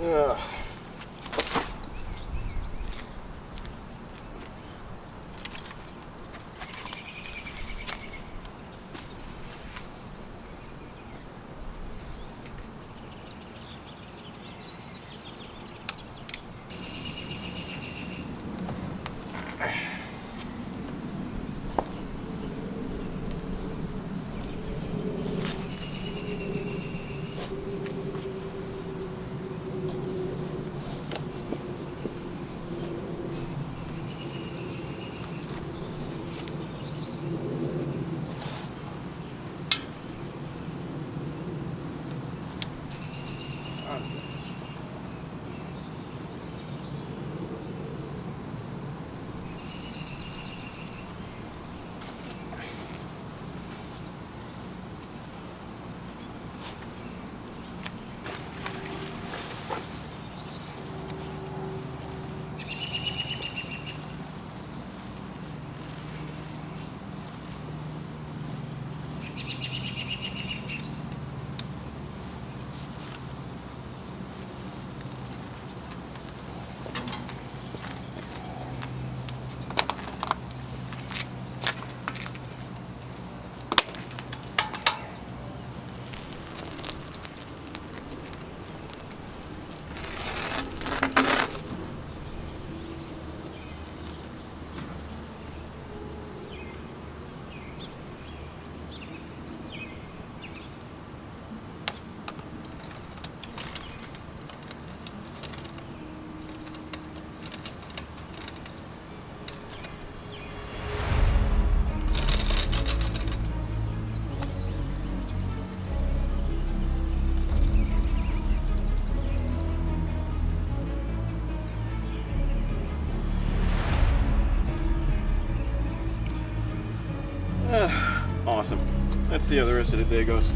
Ugh. Awesome. Let's see how the rest of the day goes.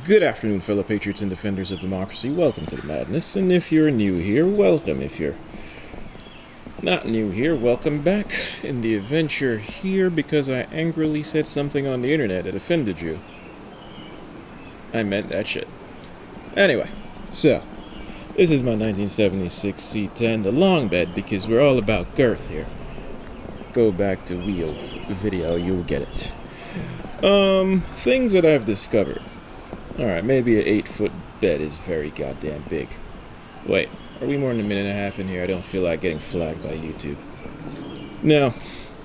Good afternoon, fellow patriots and defenders of democracy. Welcome to the madness, and if you're new here, welcome. If you're not new here, welcome back. In the event you're here because I angrily said something on the internet that offended you, I meant that shit. Anyway, so, this is my 1976 C10, the long bed, because we're all about girth here. Go back to wheel video, you'll get it. Things that I've discovered. Alright, maybe an 8-foot bed is very goddamn big. Wait, are we more than a minute and a half in here? I don't feel like getting flagged by YouTube. No,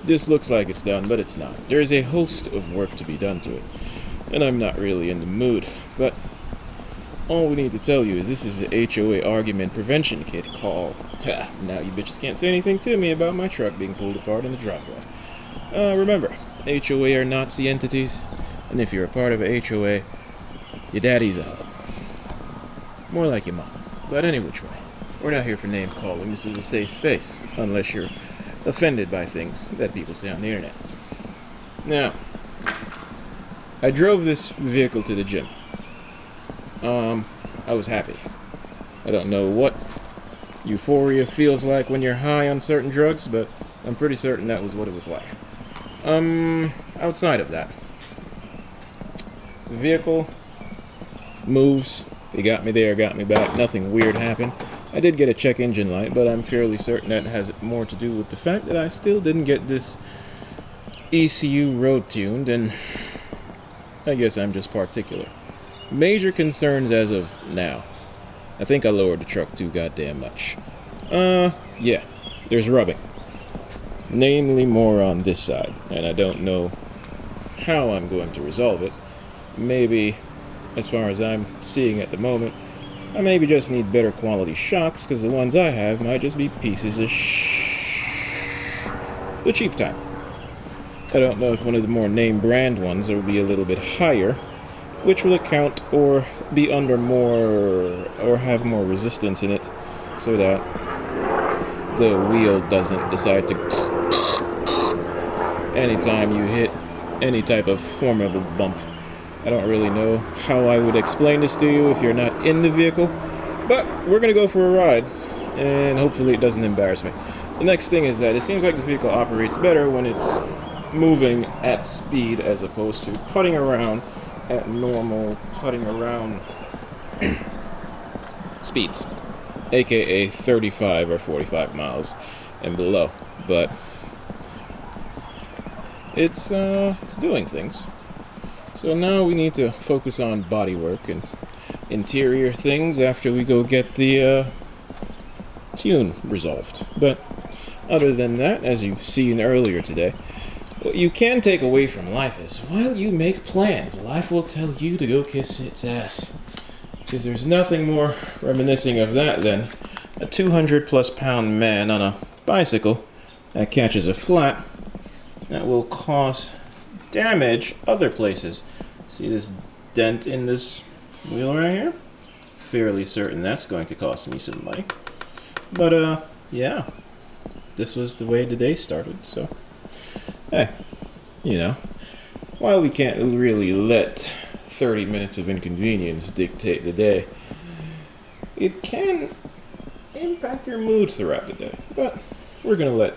this looks like it's done, but it's not. There's a host of work to be done to it, and I'm not really in the mood, but all we need to tell you is this is the HOA argument prevention kit call. Ha, now you bitches can't say anything to me about my truck being pulled apart in the driveway. Remember, HOA are Nazi entities, and if you're a part of a HOA, your daddy's a hoe. More like your mom. But any which way, we're not here for name calling. This is a safe space, unless you're offended by things that people say on the internet. Now, I drove this vehicle to the gym. I was happy. I don't know what euphoria feels like when you're high on certain drugs, but I'm pretty certain that was what it was like. Outside of that, the vehicle moves. It got me there, got me back. Nothing weird happened. I did get a check engine light, but I'm fairly certain that has more to do with the fact that I still didn't get this ECU road tuned, and I guess I'm just particular. Major concerns as of now. I think I lowered the truck too goddamn much. Yeah, there's rubbing. Namely more on this side, and I don't know how I'm going to resolve it. Maybe, as far as I'm seeing at the moment, I maybe just need better quality shocks, because the ones I have might just be pieces of the cheap type. I don't know if one of the more name brand ones will be a little bit higher, which will account or be under more or have more resistance in it, so that the wheel doesn't decide to anytime you hit any type of formidable bump. I don't really know how I would explain this to you if you're not in the vehicle, but we're gonna go for a ride, and hopefully it doesn't embarrass me. The next thing is that it seems like the vehicle operates better when it's moving at speed as opposed to putting around at normal putting around speeds, aka 35 or 45 miles and below. But it's doing things. So now we need to focus on bodywork and interior things after we go get the tune resolved. But other than that, as you've seen earlier today, what you can take away from life is, while you make plans, life will tell you to go kiss its ass. Because there's nothing more reminiscing of that than a 200+ pound man on a bicycle that catches a flat that will cause damage other places. See this dent in this wheel right here? Fairly certain that's going to cost me some money. But yeah, this was the way the day started, so hey, you know, while we can't really let 30 minutes of inconvenience dictate the day, it can impact your mood throughout the day. But we're going to let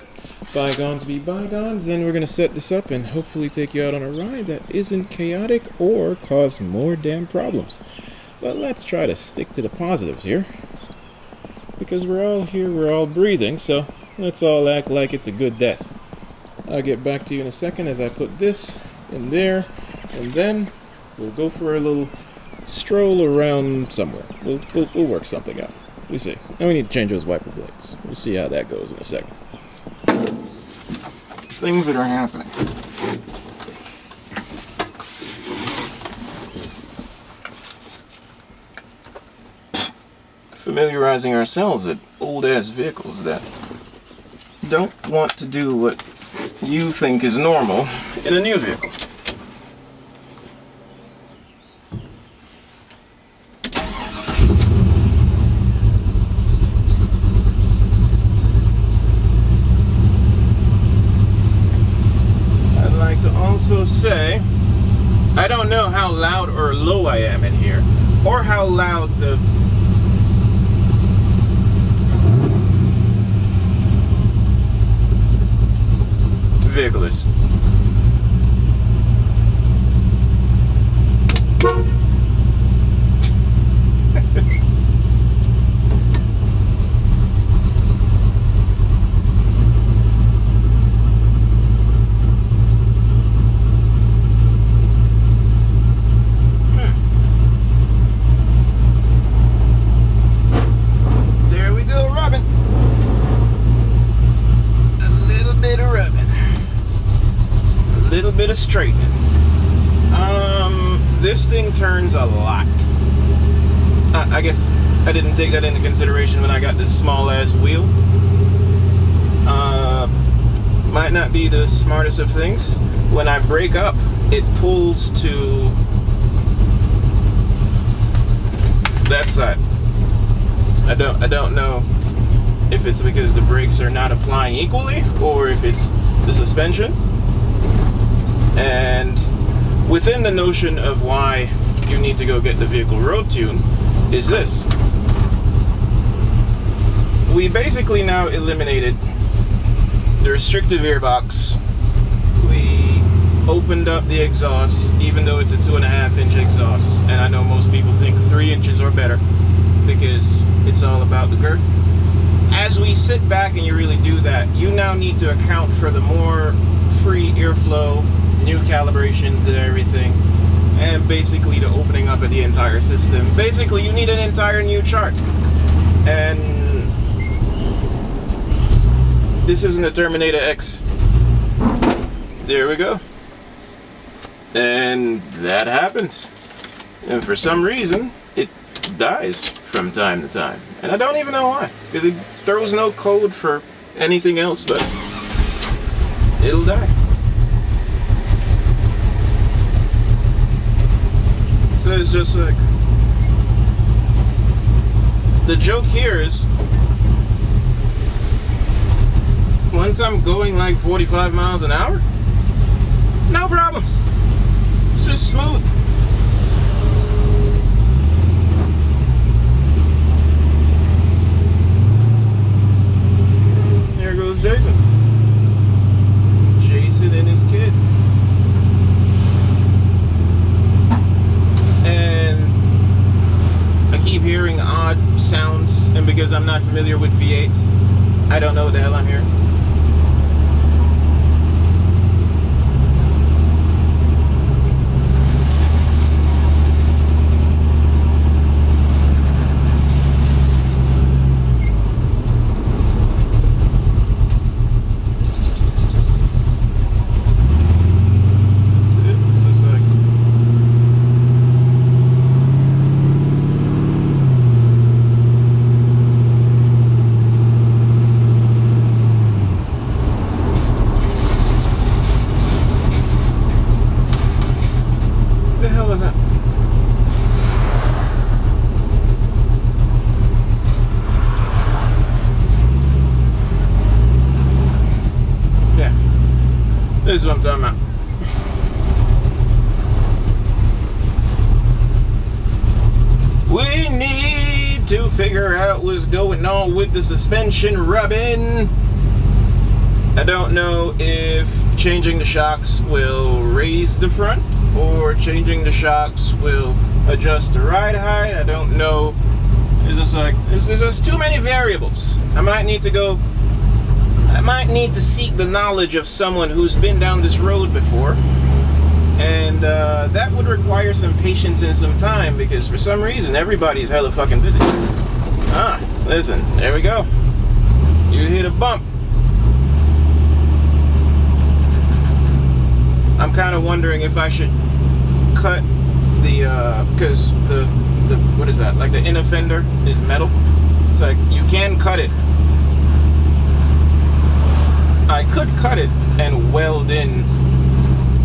bygones be bygones, and we're going to set this up and hopefully take you out on a ride that isn't chaotic or cause more damn problems. But let's try to stick to the positives here, because we're all here, we're all breathing, so let's all act like it's a good day. I'll get back to you in a second as I put this in there, and then we'll go for a little stroll around somewhere. We'll work something out. We'll see. And we need to change those wiper blades. We'll see how that goes in a second. Things that are happening. Familiarizing ourselves with old-ass vehicles that don't want to do what you think is normal in a new vehicle. I'd like to also say, I don't know how loud or low I am in here, or how loud the vehicle is. There we go, rubbing. A little bit of rubbing. Little bit of straightening. This thing turns a lot. I guess I didn't take that into consideration when I got this small ass wheel. Might not be the smartest of things. When I brake up, it pulls to that side. I don't know if it's because the brakes are not applying equally or if it's the suspension. And within the notion of why you need to go get the vehicle road tuned is this. We basically now eliminated the restrictive airbox. We opened up the exhaust, even though it's a 2.5-inch exhaust, and I know most people think 3 inches or better because it's all about the girth. As we sit back and you really do that, you now need to account for the more free airflow, new calibrations and everything, and basically the opening up of the entire system. Basically, you need an entire new chart. And this isn't a Terminator X. There we go. And that happens. And for some reason, it dies from time to time. And I don't even know why. Because it throws no code for anything else, but it'll die. So it's just like... The joke here is, once I'm going like 45 miles an hour, no problems. It's just smooth. There goes Jason. Jason and his kid. And I keep hearing odd sounds, and because I'm not familiar with V8s, I don't know what the hell I'm hearing. This is what I'm talking about. We need to figure out what's going on with the suspension rubbing. I don't know if changing the shocks will raise the front or changing the shocks will adjust the ride height. I don't know. It's just like, there's just too many variables. I might need to seek the knowledge of someone who's been down this road before, and that would require some patience and some time, because for some reason everybody's hella fucking busy. Listen, there we go. You hit a bump. I'm kind of wondering if I should cut the because the what is that, like the inner fender is metal. It's like you can cut it. I could cut it and weld in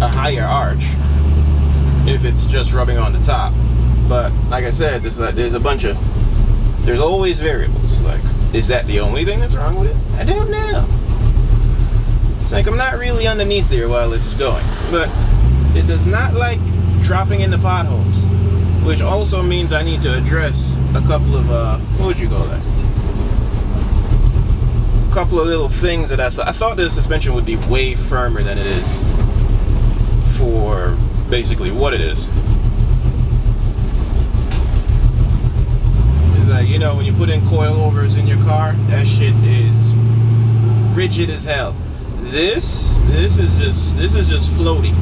a higher arch if it's just rubbing on the top, but like I said, there's always variables. Like, is that the only thing that's wrong with it? I don't know. It's like I'm not really underneath there while it's going, but it does not like dropping into potholes, which also means I need to address a couple of what would you call that? Couple of little things that I thought the suspension would be way firmer than it is for basically what it is. It's like, you know, when you put in coilovers in your car, that shit is rigid as hell. This is just floaty.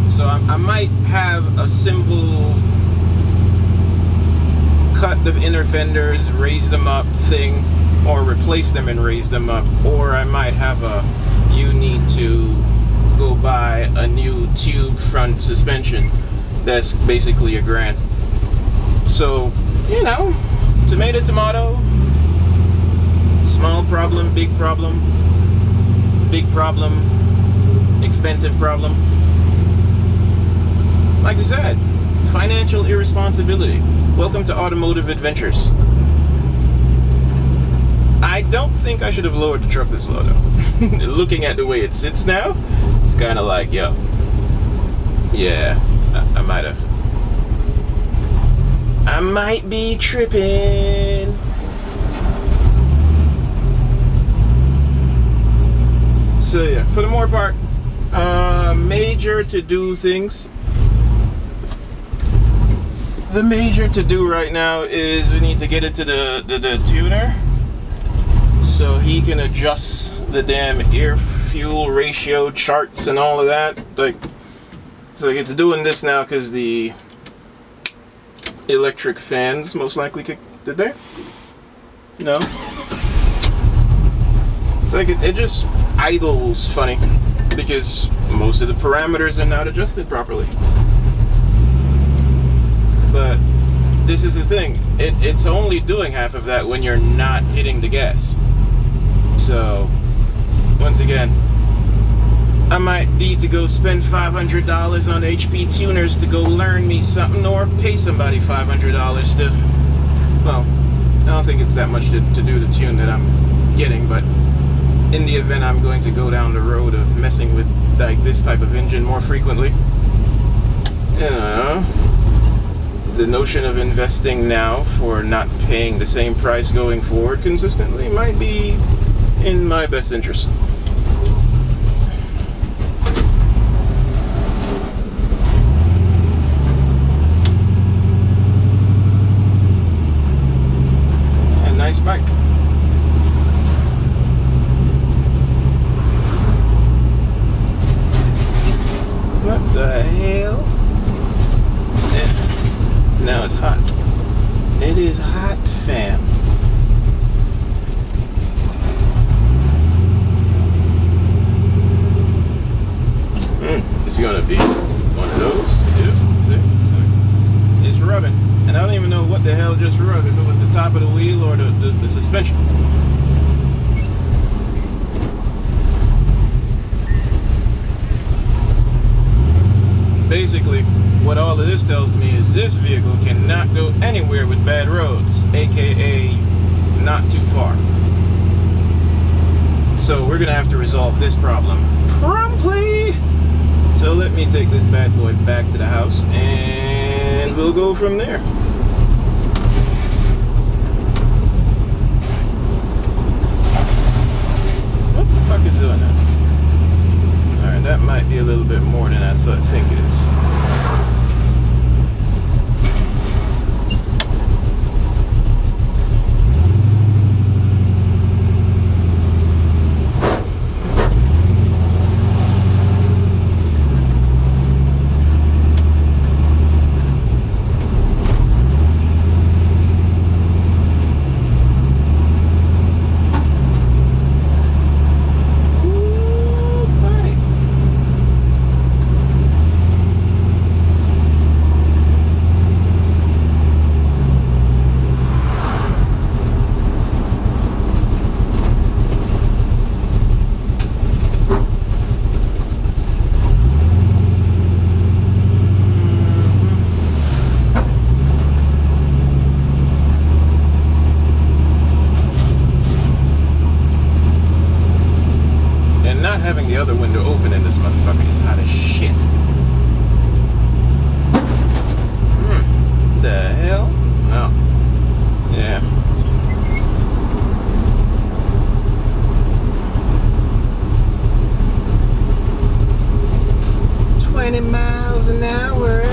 So I might have a simple cut the inner fenders, raise them up thing, or replace them and raise them up, or I might have a you need to go buy a new tube front suspension That's basically $1,000. So, you know, tomato, small problem, big problem, expensive problem. Like we said, financial irresponsibility. Welcome to Automotive Adventures. I don't think I should have lowered the truck this low though. Looking at the way it sits now, it's kind of like, yo, yeah, I might have. I might be tripping. So yeah, for the more part, major to-do things. The major to-do right now is we need to get it to the tuner so he can adjust the damn air-fuel ratio charts and all of that. Like, so it's doing this now because the electric fans most likely kicked. Did they? No. It's like it just idles funny because most of the parameters are not adjusted properly. But this is the thing, it's only doing half of that when you're not hitting the gas. So once again, I might need to go spend $500 on HP tuners to go learn me something, or pay somebody $500 to, well, I don't think it's that much to do the tune that I'm getting, but in the event I'm going to go down the road of messing with like this type of engine more frequently, you know, the notion of investing now for not paying the same price going forward consistently might be in my best interest. A nice bike. What the hell? Yeah. Now it's hot. It is hot, fam. It's gonna be one of those. Yeah. See? It's rubbing. And I don't even know what the hell just rubbed, if it was the top of the wheel or the suspension. Basically, what all of this tells me is this vehicle cannot go anywhere with bad roads, aka not too far. So we're gonna have to resolve this problem promptly. So let me take this bad boy back to the house and we'll go from there. What the fuck is doing that? Alright, that might be a little bit more than I think it is. Having the other window open in this motherfucker is hot as shit. The hell? No. Yeah. miles an hour.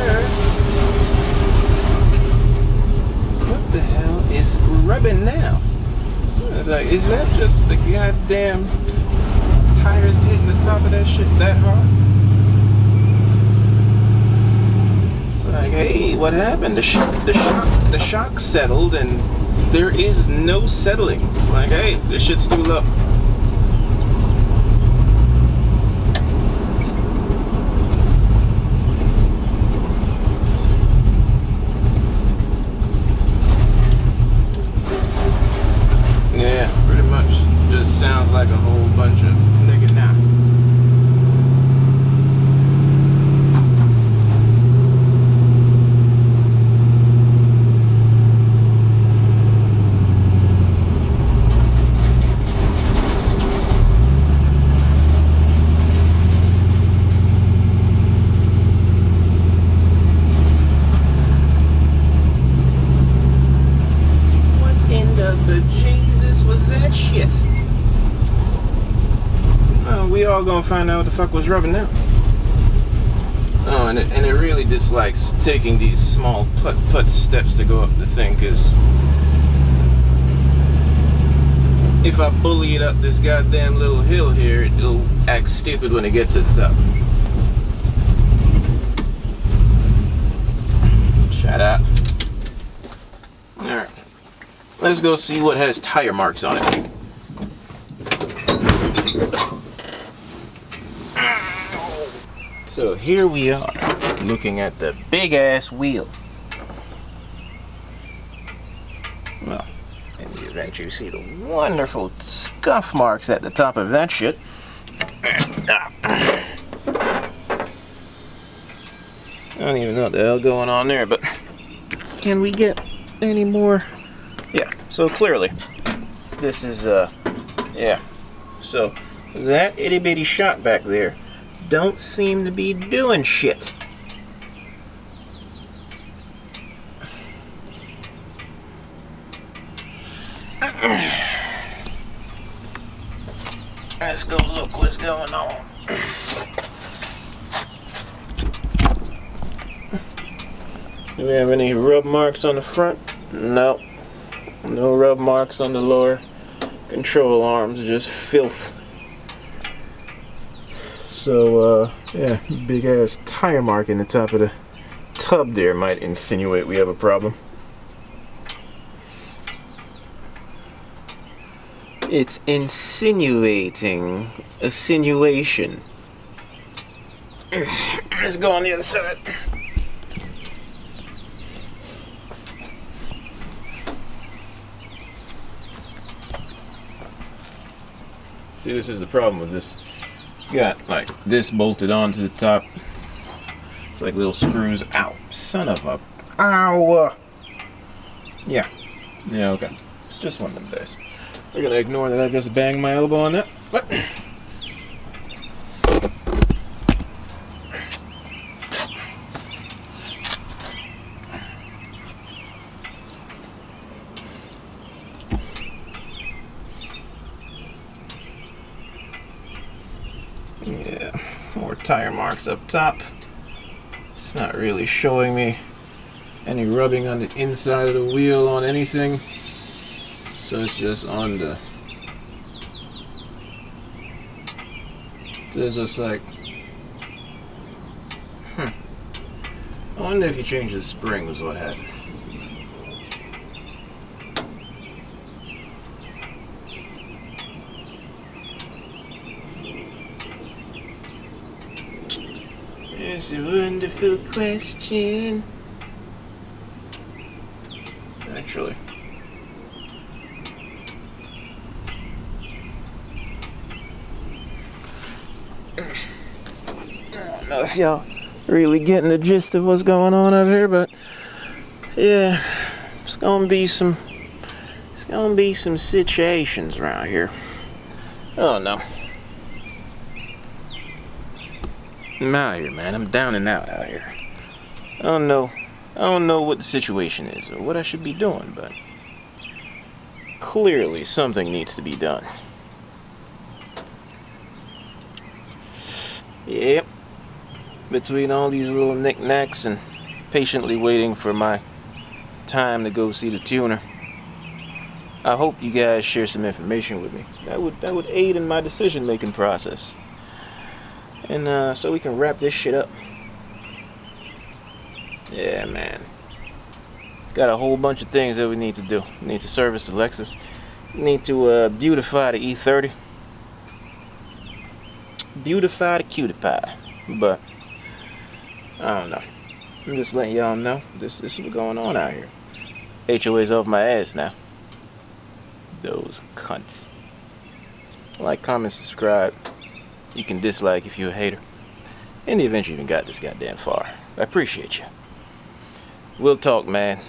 What the hell is rubbing now? It's like, is that just the goddamn tires hitting the top of that shit that hard? It's like, hey, what happened? The shock settled and there is no settling. It's like, hey, this shit's too low. all gonna find out what the fuck was rubbing now. Oh, and it really dislikes taking these small putt steps to go up the thing, because if I bully it up this goddamn little hill here, it'll act stupid when it gets to the top. Shut up. Alright. Let's go see what has tire marks on it. So here we are, looking at the big ass wheel. Well, in the event you see the wonderful scuff marks at the top of that shit. I don't even know what the hell going on there, but can we get any more? Yeah, so clearly this is yeah, so that itty bitty shot back there don't seem to be doing shit. Let's go look what's going on. Do we have any rub marks on the front? No. No rub marks on the lower control arms, just filth. So, yeah, big ass tire mark in the top of the tub there might insinuate we have a problem. It's insinuating a sinuation. Let's go on the other side. See, this is the problem with this. You got like this bolted onto the top. It's like little screws. Ow, son of a. Ow! Yeah. Yeah, okay. It's just one of them days. We're gonna ignore that I just banged my elbow on that. But yeah, more tire marks up top. It's not really showing me any rubbing on the inside of the wheel on anything. So it's just on the. So it's just like. I wonder if you change the springs, what happened. It's a wonderful question. Actually. I don't know if y'all really getting the gist of what's going on up here, but yeah, it's gonna be some situations around here. I don't know. I'm out here, man. I'm down and out here. I don't know what the situation is or what I should be doing, but clearly something needs to be done. Yep. Between all these little knickknacks and patiently waiting for my time to go see the tuner, I hope you guys share some information with me. That would aid in my decision-making process. And so we can wrap this shit up. Yeah, man. Got a whole bunch of things that we need to do. We need to service the Lexus. We need to beautify the E30. Beautify the cutie pie. But I don't know. I'm just letting y'all know this is what's going on out here. HOA's off my ass now. Those cunts. Like, comment, subscribe. You can dislike if you're a hater. In the event you even got this goddamn far. I appreciate you. We'll talk, man.